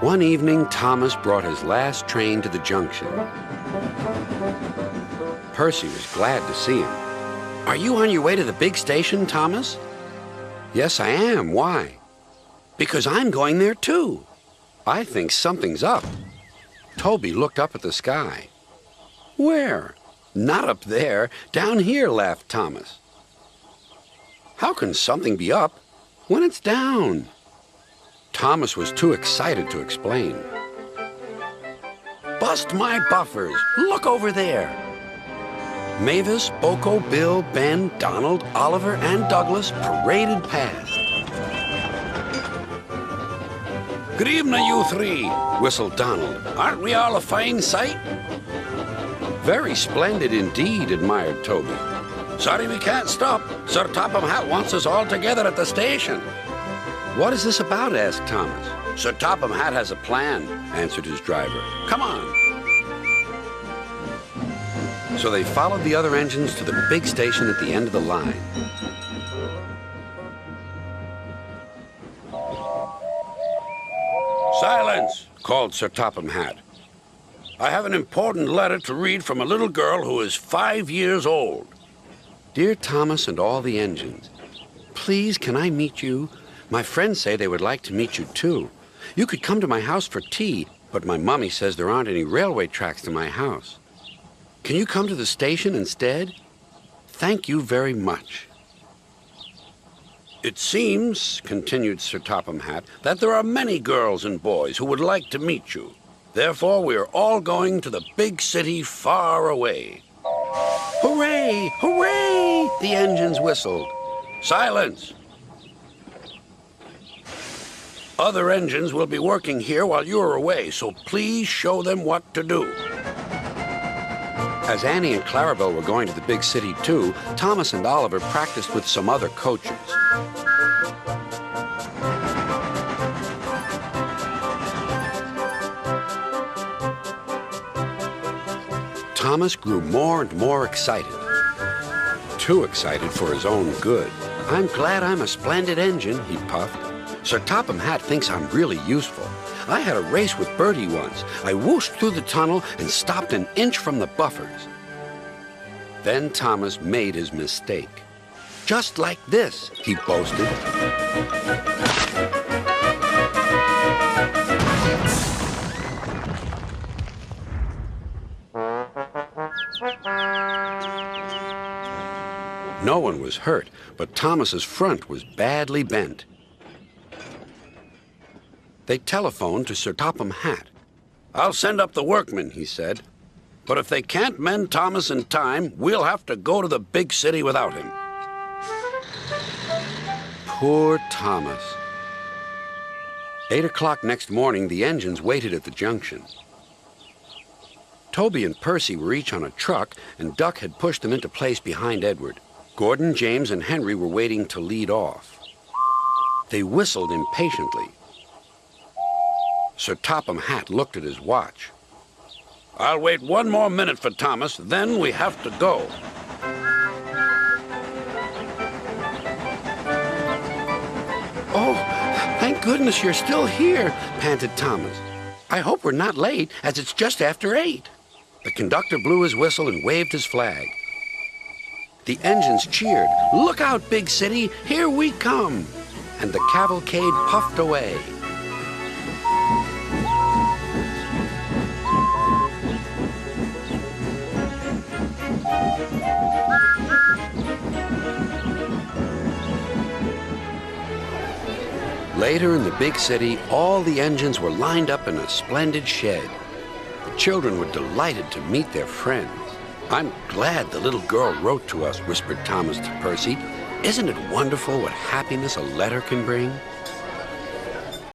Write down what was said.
One evening, Thomas brought his last train to the junction. Percy was glad to see him. "Are you on your way to the big station, Thomas?" "Yes, I am. Why?" "Because I'm going there, too. I think something's up." Toby looked up at the sky. "Where?" "Not up there. Down here," laughed Thomas. "How can something be up when it's down?" Thomas was too excited to explain. "Bust my buffers! Look over there!" Mavis, Boko, Bill, Ben, Donald, Oliver, and Douglas paraded past. "Good evening, you three," whistled Donald. "Aren't we all a fine sight?" "Very splendid indeed," admired Toby. "Sorry we can't stop. Sir Topham Hatt wants us all together at the station." "What is this about?" asked Thomas. "Sir Topham Hatt has a plan," answered his driver. "Come on." So they followed the other engines to the big station at the end of the line. "Silence!" called Sir Topham Hatt. "I have an important letter to read from a little girl who is 5 years old." "Dear Thomas and all the engines, please can I meet you? My friends say they would like to meet you too. You could come to my house for tea, but my mummy says there aren't any railway tracks to my house. Can you come to the station instead? Thank you very much." "It seems," continued Sir Topham Hatt, "that there are many girls and boys who would like to meet you. Therefore, we are all going to the big city far away." "Hooray! Hooray!" the engines whistled. "Silence! Other engines will be working here while you are away, so please show them what to do." As Annie and Clarabelle were going to the big city too, Thomas and Oliver practiced with some other coaches. Thomas grew more and more excited. Too excited for his own good. "I'm glad I'm a splendid engine," he puffed. "Sir Topham Hatt thinks I'm really useful. I had a race with Bertie once. I whooshed through the tunnel and stopped an inch from the buffers." Then Thomas made his mistake. "Just like this," he boasted. No one was hurt, but Thomas's front was badly bent. They telephoned to Sir Topham Hatt. "I'll send up the workmen," he said. "But if they can't mend Thomas in time, we'll have to go to the big city without him." Poor Thomas. 8 o'clock next morning, the engines waited at the junction. Toby and Percy were each on a truck, and Duck had pushed them into place behind Edward. Gordon, James, and Henry were waiting to lead off. They whistled impatiently. Sir Topham Hatt looked at his watch. "I'll wait 1 more minute for Thomas, then we have to go." "Oh, thank goodness you're still here," panted Thomas. "I hope we're not late, as it's just after 8. The conductor blew his whistle and waved his flag. The engines cheered. "Look out, big city, here we come!" And the cavalcade puffed away. Later in the big city, all the engines were lined up in a splendid shed. The children were delighted to meet their friends. "I'm glad the little girl wrote to us," whispered Thomas to Percy. "Isn't it wonderful what happiness a letter can bring?"